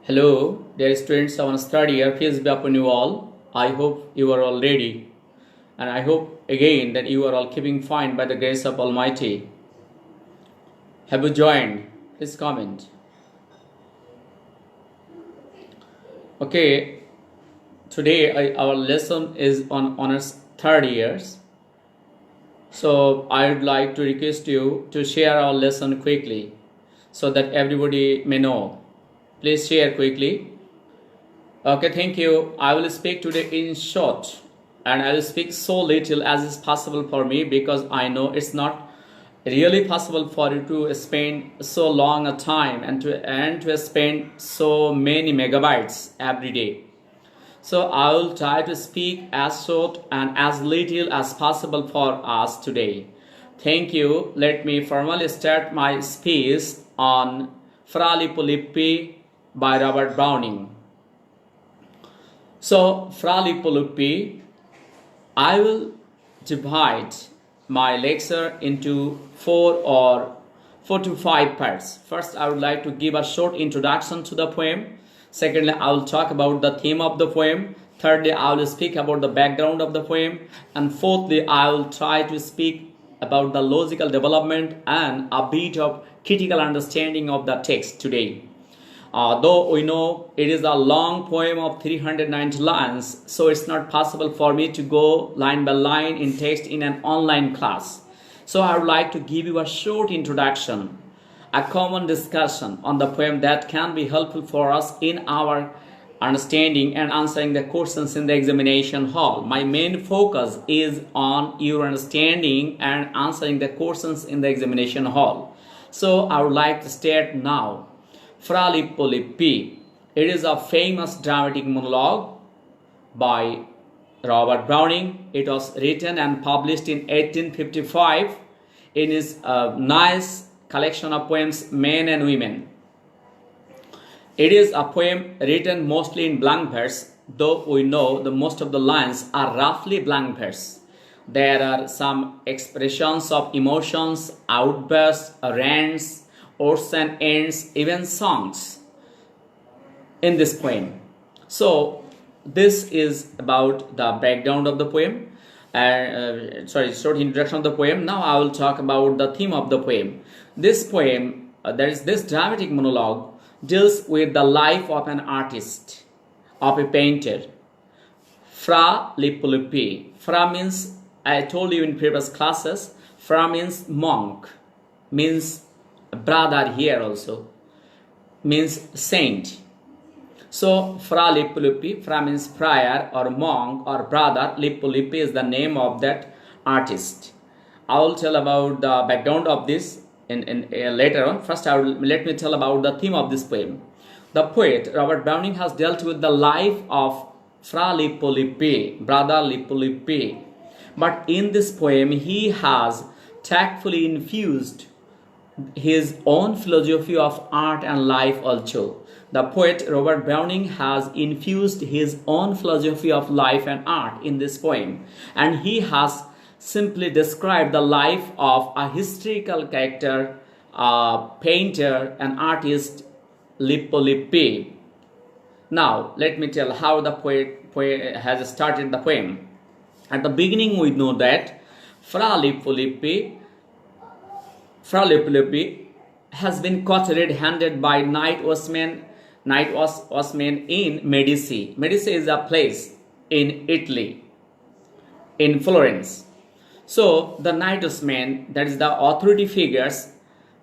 Hello, dear students of third year. Peace be upon you all. I hope you are all ready, and I hope again that you are all keeping fine by the grace of Almighty. Have you joined? Please comment. Okay, today our lesson is on honors third years. So I would like to request you to share our lesson quickly so that everybody may know. Please share quickly. Okay, thank you. I will speak today in short, and I will speak so little as is possible for me, because I know it's not really possible for you to spend so long a time and to spend so many megabytes every day. So I will try to speak as short and as little as possible for us today. Thank you. Let me formally start my speech on Fra Lippo Lippi by Robert Browning. So, Fra Lippo Lippi, I will divide my lecture into four to five parts. First, I would like to give a short introduction to the poem. Secondly, I will talk about the theme of the poem. Thirdly, I will speak about the background of the poem. And fourthly, I will try to speak about the logical development and a bit of critical understanding of the text today. Though we know it is a long poem of 390 lines, so it's not possible for me to go line by line in text in an online class. So I would like to give you a short introduction, a common discussion on the poem that can be helpful for us in our understanding and answering the questions in the examination hall. My main focus is on your understanding and answering the questions in the examination hall. So I would like to start now. Fra Lippo Lippi. It is a famous dramatic monologue by Robert Browning. It was written and published in 1855 in his nice collection of poems, Men and Women. It is a poem written mostly in blank verse, though we know the most of the lines are roughly blank verse. There are some expressions of emotions, outbursts, rants, odes and ends, even songs in this poem. So this is about the background of the poem. Short introduction of the poem. Now I will talk about the theme of the poem. This poem, this dramatic monologue, deals with the life of an artist, of a painter. Fra Lippo Lippi. Fra means, I told you in previous classes, Fra means monk, means brother here also, means saint. So Fra Lippo Lippi, Fra means friar or monk or brother. Lippo Lippi is the name of that artist. I will tell about the background of this in later on. First, let me tell about the theme of this poem. The poet Robert Browning has dealt with the life of Fra Lippo Lippi, brother Lippo Lippi. But in this poem, he has tactfully infused his own philosophy of art and life also. The poet Robert Browning has infused his own philosophy of life and art in this poem, and he has simply described the life of a historical character, painter and artist, Lippo Lippi. Now let me tell how the poet has started the poem. At the beginning, we know that Fra Lippo Lippi has been caught red-handed by night watchmen in Medici. Medici is a place in Italy, in Florence. So the night watchmen, that is the authority figures,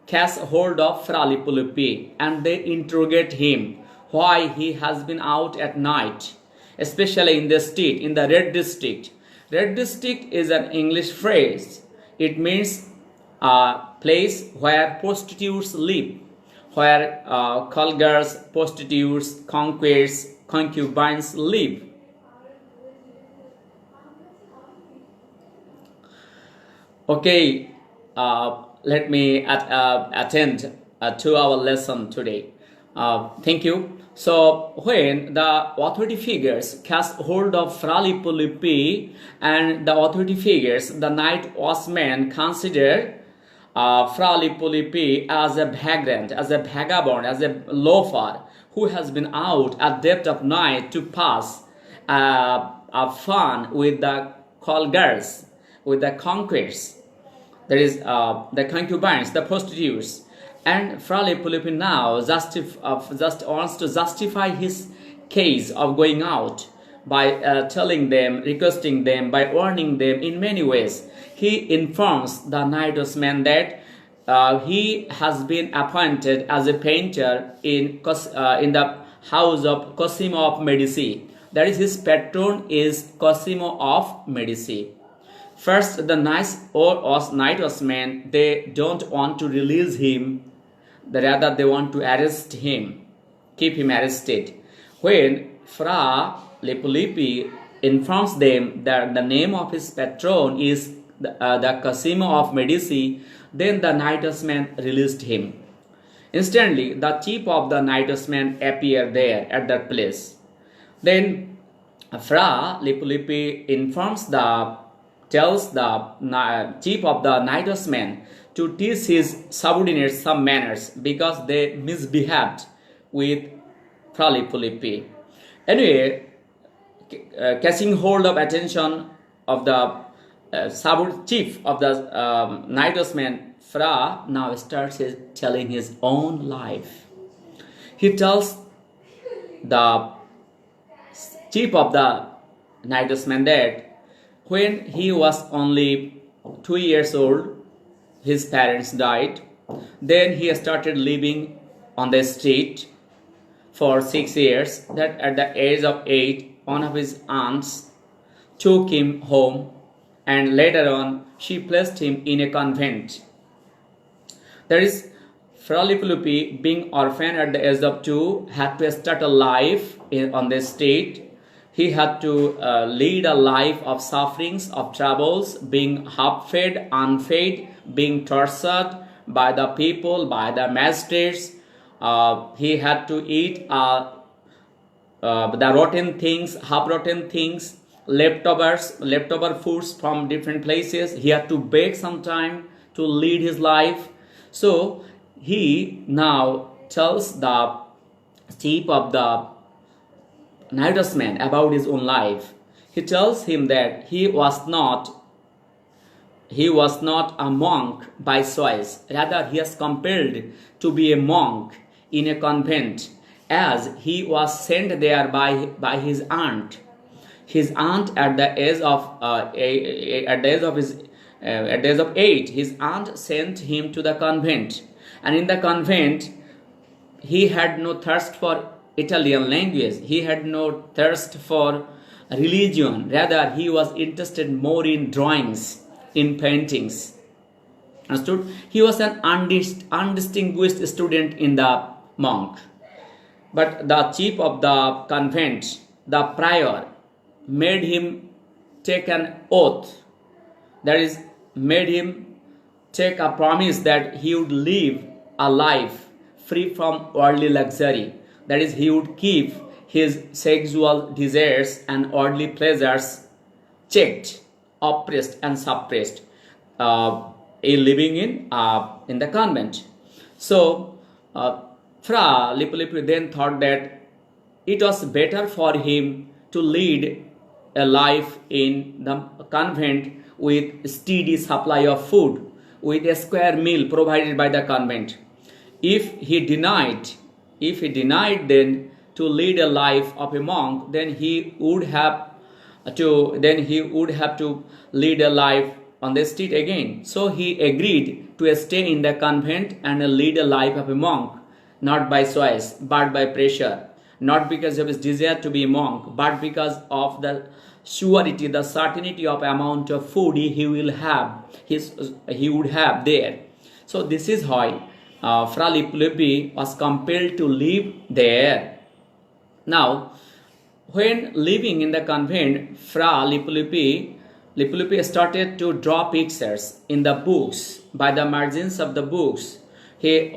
catch hold of Fra Lippo Lippi and they interrogate him why he has been out at night, especially in the street, in the Red District. Red District is an English phrase. It means a place where prostitutes live, where call girls, prostitutes, conquests, concubines live. Okay, let me attend to our lesson today. Thank you. So when the authority figures cast hold of Fra Lippo Lippi and the authority figures, the night watchmen consider Fra Lippi as a vagrant, as a vagabond, as a loafer who has been out at depth of night to pass a fun with the call girls, with the conquests, that is the concubines, the prostitutes. And Fra Lippi now just wants to justify his case of going out by telling them, requesting them, by warning them in many ways. He informs the night watchman that he has been appointed as a painter in the house of Cosimo of Medici. That is, his patron is Cosimo of Medici. First, the night watchman, they don't want to release him, rather they want to arrest him, keep him arrested. When Fra Lippi informs them that the name of his patron is the Cosimo of Medici, then the night watchman released him. Instantly, the chief of the night watchman appeared there at that place. Then Fra Lippi tells the chief of the night watchman to teach his subordinates some manners because they misbehaved with Fra Lippi. Anyway, catching hold of attention of the chief of the night watchman, Fra now starts telling his own life. He tells the chief of the night watchman that when he was only 2 years old, his parents died. Then he started living on the street for 6 years. That at the age of 8, one of his aunts took him home, and later on she placed him in a convent. That is, Fra Lippi, being orphaned at the age of 2, had to start a life on the street. He had to lead a life of sufferings, of troubles, being half-fed, unfed, being tortured by the people, by the magistrates. He had to eat the rotten things, half-rotten things, leftover foods from different places. He had to beg sometime to lead his life. So he now tells the chief of the night watchman about his own life. He tells him that he was not a monk by choice. Rather, he was compelled to be a monk in a convent, as he was sent there by his aunt. His aunt, at the age of 8, his aunt sent him to the convent, and in the convent he had no thirst for Italian language. He had no thirst for religion. Rather, he was interested more in drawings, in paintings. Understood? He was an undistinguished student in the monk. But the chief of the convent, the prior, made him take an oath. That is, made him take a promise that he would live a life free from worldly luxury. That is, he would keep his sexual desires and worldly pleasures checked, oppressed and suppressed, living in the convent. So Fra Lippi then thought that it was better for him to lead a life in the convent with steady supply of food, with a square meal provided by the convent. If he denied then to lead a life of a monk, then he would have to lead a life on the street again. So he agreed to stay in the convent and lead a life of a monk, not by choice but by pressure, not because of his desire to be a monk, but because of the surety, the certainty of amount of food he would have there. So this is how Fra Lippi was compelled to live there. Now, when living in the convent, Fra Lippi started to draw pictures in the books, by the margins of the books. He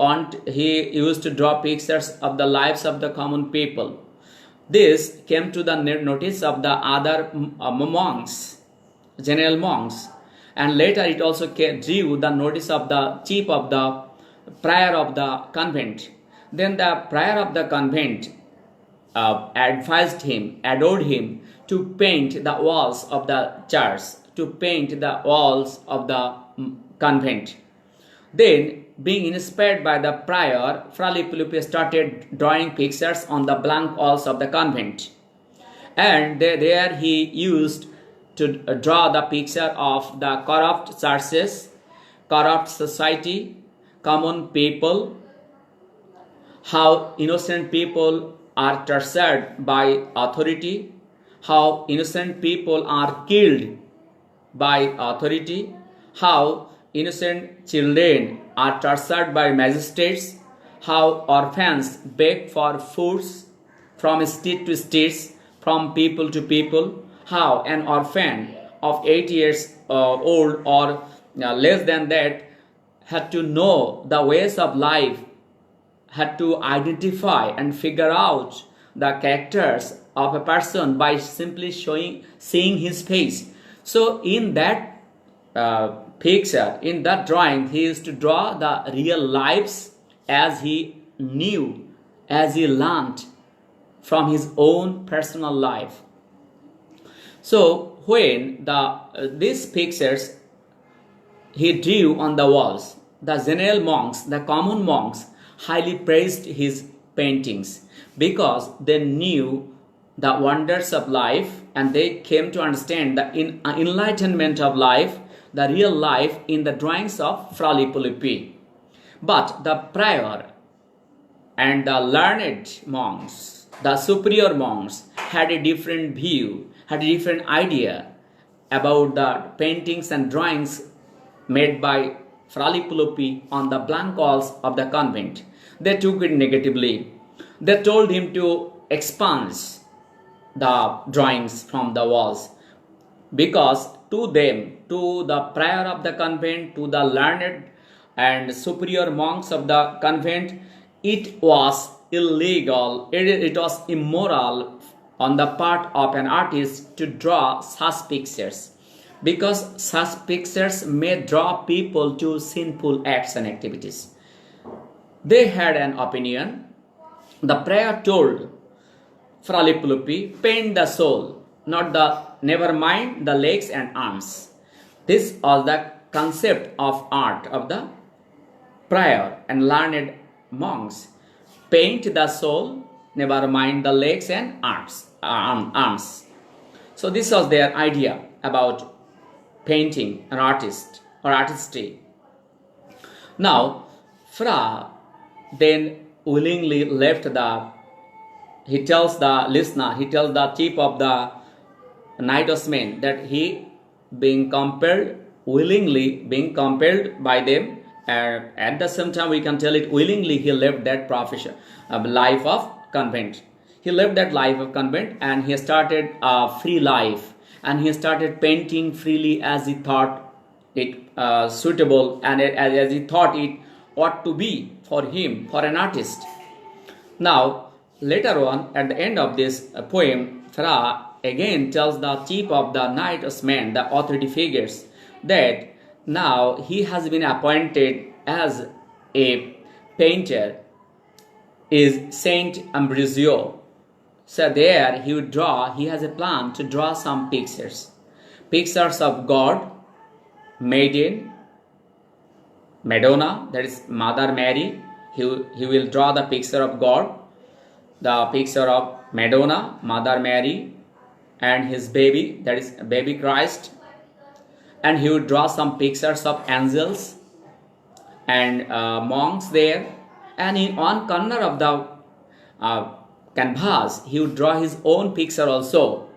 used to draw pictures of the lives of the common people. This came to the notice of the other monks, general monks, and later it also drew the notice of the chief of the prior of the convent. Then the prior of the convent advised him, adored him to paint the walls of the church, to paint the walls of the convent. Then, being inspired by the prior, Fra Lippo started drawing pictures on the blank walls of the convent. And there he used to draw the picture of the corrupt churches, corrupt society, common people, how innocent people are tortured by authority, how innocent people are killed by authority, how innocent children are tortured by magistrates, how orphans beg for foods from state to state, from people to people, how an orphan of 8 years old or less than that had to know the ways of life, had to identify and figure out the characters of a person by simply seeing his face. So in that picture, in that drawing, he used to draw the real lives as he knew, as he learned from his own personal life. So when these pictures he drew on the walls, the general monks, the common monks, highly praised his paintings because they knew the wonders of life and they came to understand the enlightenment of life, the real life in the drawings of Fra Lippo. But the prior and the learned monks, the superior monks, had a different view, had a different idea about the paintings and drawings made by Fra Lippo on the blank walls of the convent. They took it negatively. They told him to expunge the drawings from the walls because to them, to the prior of the convent, to the learned and superior monks of the convent, it was illegal, it was immoral on the part of an artist to draw such pictures, because such pictures may draw people to sinful acts and activities. They had an opinion. The prior told Fra Lippo, paint the soul, never mind the legs and arms. This was the concept of art of the prior and learned monks. Paint the soul, never mind the legs and arms. So this was their idea about painting an artist or artistry. Now, Fra then willingly left he tells the chief of the Knight of Men that he willingly being compelled by them, and at the same time we can tell it willingly he left that profession, life of convent. He left that life of convent and he started a free life, and he started painting freely as he thought it suitable and as he thought it ought to be for him, for an artist. Now, later on, at the end of this poem, Fra again tells the chief of the Knight of Men, the authority figures, that now he has been appointed as a painter, is Saint Ambrosio. So there he has a plan to draw some pictures of God, Maiden, Madonna, that is Mother Mary. He will draw the picture of God, the picture of Madonna, Mother Mary, and his baby, that is baby Christ. And he would draw some pictures of angels and monks there. And in one corner of the canvas, he would draw his own picture also.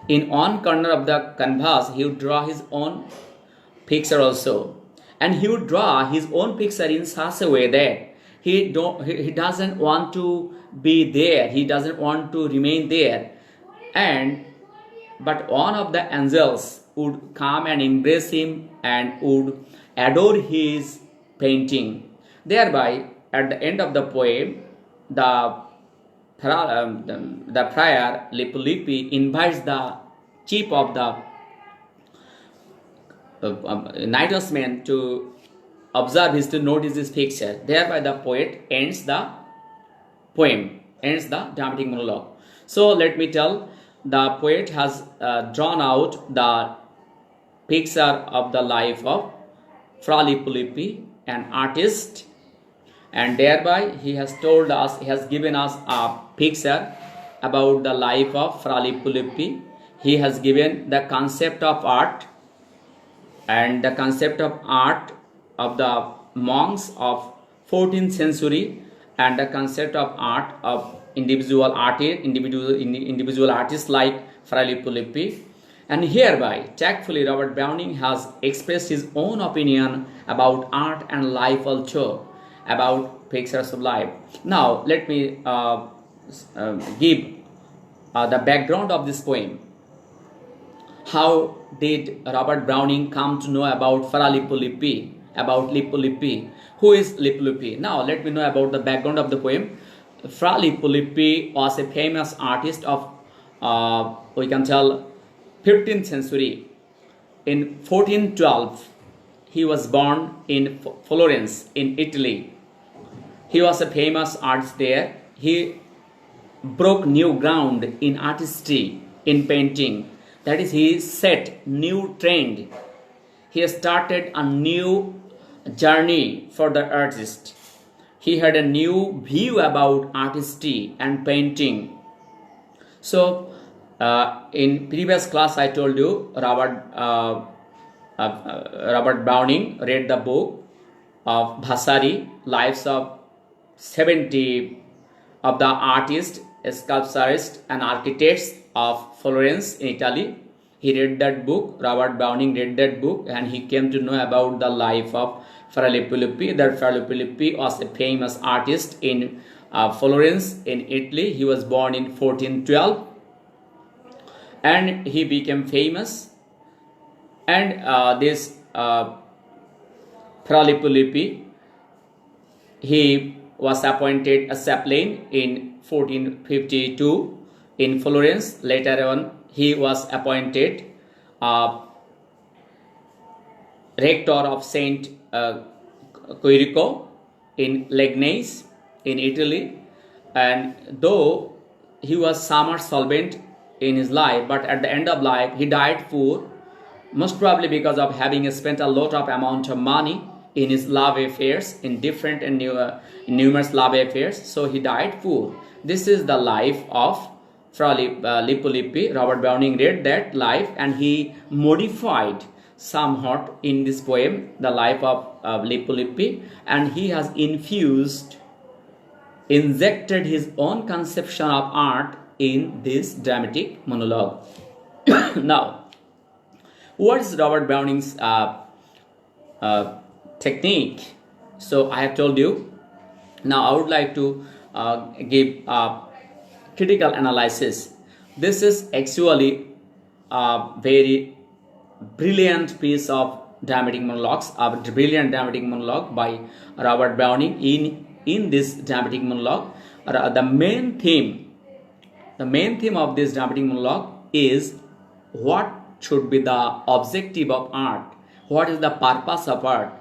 In one corner of the canvas, he would draw his own picture also. And he would draw his own picture in such a way that he doesn't want to be there, he doesn't want to remain there. But one of the angels would come and embrace him and would adore his painting. Thereby, at the end of the poem, the prior Lippo invites the chief of the night watchman to observe his, to notice this picture. Thereby the poet ends the poem, ends the dramatic monologue. So let me tell, the poet has drawn out the picture of the life of Fra Lippi, an artist, and thereby he has told us, he has given us a picture about the life of Fra Lippi. He has given the concept of art, and the concept of art of the monks of 14th century, and the concept of art of individual artists like Fra Lippi. And hereby, tactfully, Robert Browning has expressed his own opinion about art and life also, about pictures of life. Now, let me give the background of this poem. How did Robert Browning come to know about Fra Lippi, about Lippi? Who is Lippi? Now, let me know about the background of the poem. Fra Lippi was a famous artist of, we can tell, 15th century. In 1412, he was born in Florence, in Italy. He was a famous artist there. He broke new ground in artistry, in painting. That is, he set new trend. He started a new journey for the artist. He had a new view about artistry and painting. So, in previous class, I told you Robert Browning read the book of Vasari, Lives of 70 of the artists, sculpturists, and architects of Florence in Italy. He read that book. Robert Browning read that book, and he came to know about the life of Fra Lippi. That Fra Lippi was a famous artist in Florence in Italy. He was born in 1412. And he became famous, and this Fra Lippi, he was appointed a chaplain in 1452 in Florence. Later on, he was appointed rector of Saint Quirico in Legnaise in Italy. And though he was somewhat solvent in his life, but at the end of life he died poor, most probably because of having spent a lot of amount of money in his love affairs, in different and numerous love affairs. So he died poor. This is the life of Fra Lippi. Robert Browning read that life, and he modified somewhat in this poem the life of Lippi, and he has injected his own conception of art in this dramatic monologue. Now, what is Robert Browning's technique? So I have told you. Now I would like to give a critical analysis. This is actually a very brilliant piece of dramatic monologues, a brilliant dramatic monologue by Robert Browning. In this dramatic monologue, the main theme of this dramatic monologue is what should be the objective of art, what is the purpose of art,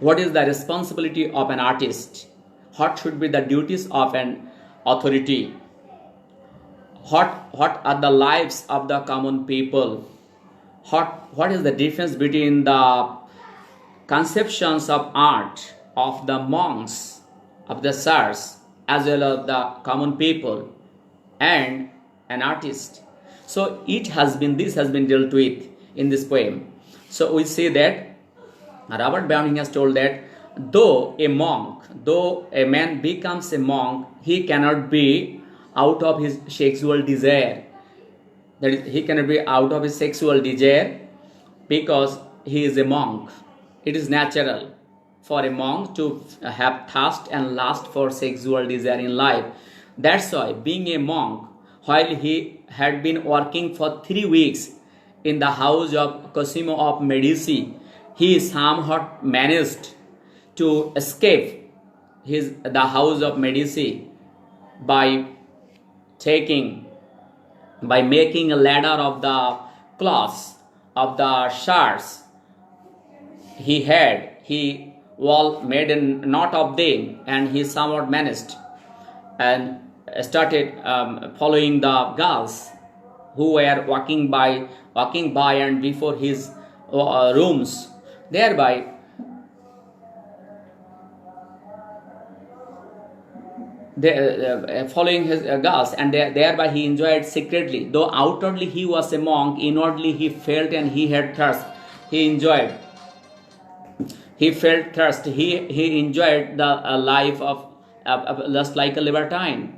what is the responsibility of an artist, what should be the duties of an authority, what are the lives of the common people, what is the difference between the conceptions of art of the monks, of the sirs, as well as the common people and an artist. So this has been dealt with in this poem. So we see that Robert Browning has told that though a man becomes a monk, he cannot be out of his sexual desire. That is, he cannot be out of his sexual desire because he is a monk. It is natural for a monk to have thirst and lust for sexual desire in life. That's why, being a monk, while he had been working for 3 weeks in the house of Cosimo of Medici, he somehow managed to escape the house of Medici by taking by making a ladder of the cloths of the shards he wall made a knot of them, and he somewhat managed and started following the girls who were walking by and before his rooms, thereby following his girls, and thereby he enjoyed secretly. Though outwardly he was a monk, inwardly he felt and he had thirst. He enjoyed. He felt thirst. He enjoyed the life of just like a libertine.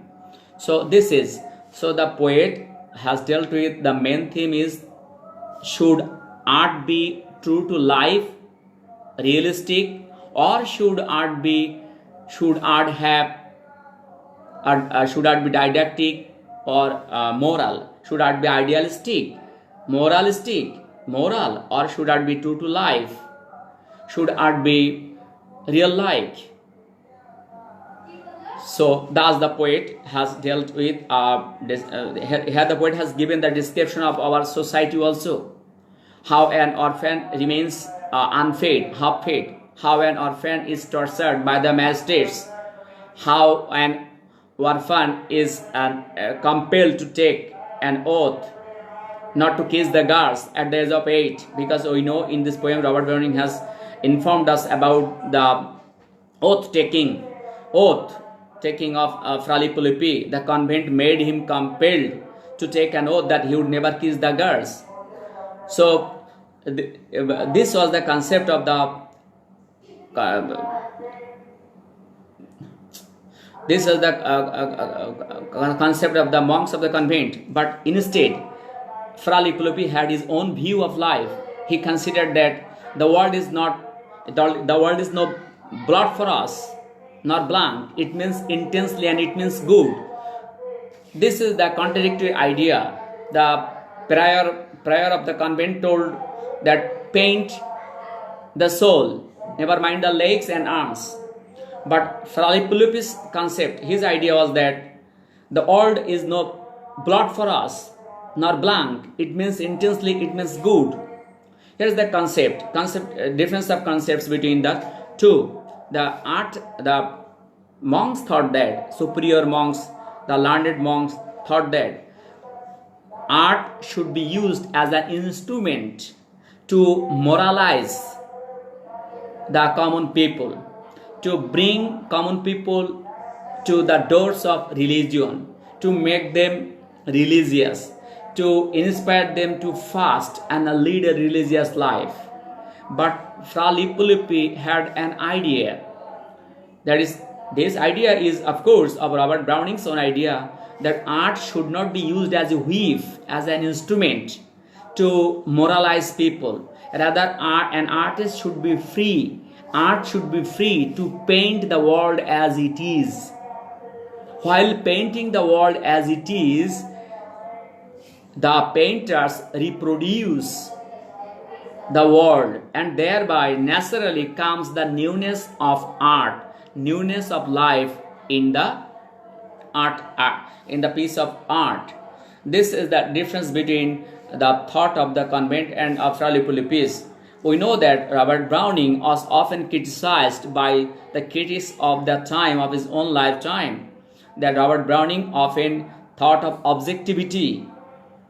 So the poet has dealt with the main theme is, should art be true to life, realistic, or should art be didactic or moral? Should art be idealistic, moral, or should art be true to life? Should art be real like? So thus the poet has dealt with here the poet has given the description of our society also. How an orphan remains unfed, half-fed. How an orphan is tortured by the magistrates. How an orphan is compelled to take an oath not to kiss the girls at the age of 8, because we know in this poem Robert Browning has informed us about the oath taking of Fra Lippi. The convent made him compelled to take an oath that he would never kiss the girls. So this was the concept of the concept of the monks of the convent. But instead, Fra Lippi had his own view of life. He considered that the world is no blood for us, nor blank. It means intensely and it means good. This is the contradictory idea. The prior of the convent told that paint the soul, never mind the legs and arms. But Fra Lippi's concept, his idea was that the world is no blood for us, nor blank. It means intensely, it means good. Here is the difference of concepts between the two. The monks thought that, superior monks, the learned monks thought that art should be used as an instrument to moralize the common people, to bring common people to the doors of religion, to make them religious, to inspire them to fast and lead a religious life. But Fra Lippi had an idea. That is, this idea is of course of Robert Browning's own idea, that art should not be used as a whip, as an instrument to moralize people. Rather, an artist should be free. Art should be free to paint the world as it is. While painting the world as it is, the painters reproduce the world, and thereby naturally comes the newness of art, newness of life in the in the piece of art. This is the difference between the thought of the convent and of Fra Lippi's. We know that Robert Browning was often criticized by the critics of the time of his own lifetime, that Robert Browning often thought of objectivity.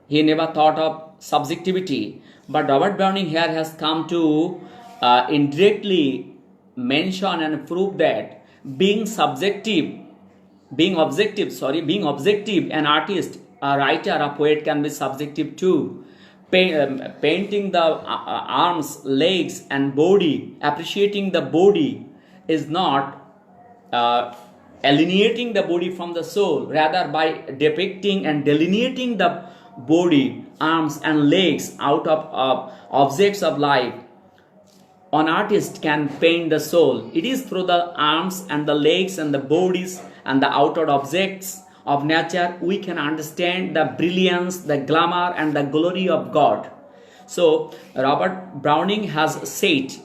He never thought of subjectivity. But Robert Browning here has come to indirectly mention and prove that being objective, an artist, a writer, a poet can be subjective too. Painting the arms, legs and body, appreciating the body is not alienating the body from the soul. Rather, by depicting and delineating the body, arms and legs out of objects of life, an artist can paint the soul. It is through the arms and the legs and the bodies and the outer objects of nature we can understand the brilliance, the glamour and the glory of God. So Robert Browning has set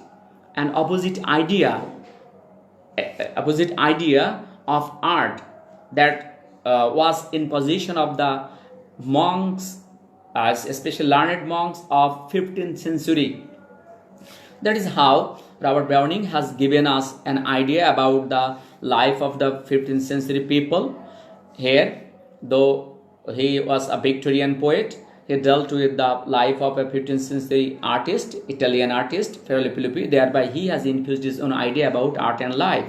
an opposite idea of art that was in possession of the monks, especially learned monks of 15th century. That is how Robert Browning has given us an idea about the life of the 15th century people. Here, though he was a Victorian poet, he dealt with the life of a 15th century artist, Italian artist, Lippi. Thereby, he has infused his own idea about art and life.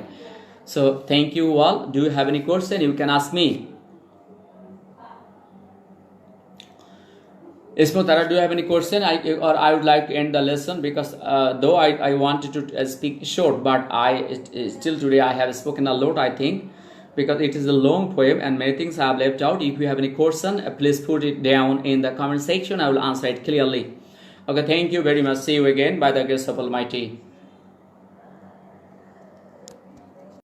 So, thank you all. Do you have any question? You can ask me. Ismotara, do you have any question? I would like to end the lesson because though I wanted to speak short, but still today I have spoken a lot, I think, because it is a long poem and many things I have left out. If you have any question, please put it down in the comment section. I will answer it clearly. Okay, thank you very much. See you again by the grace of Almighty.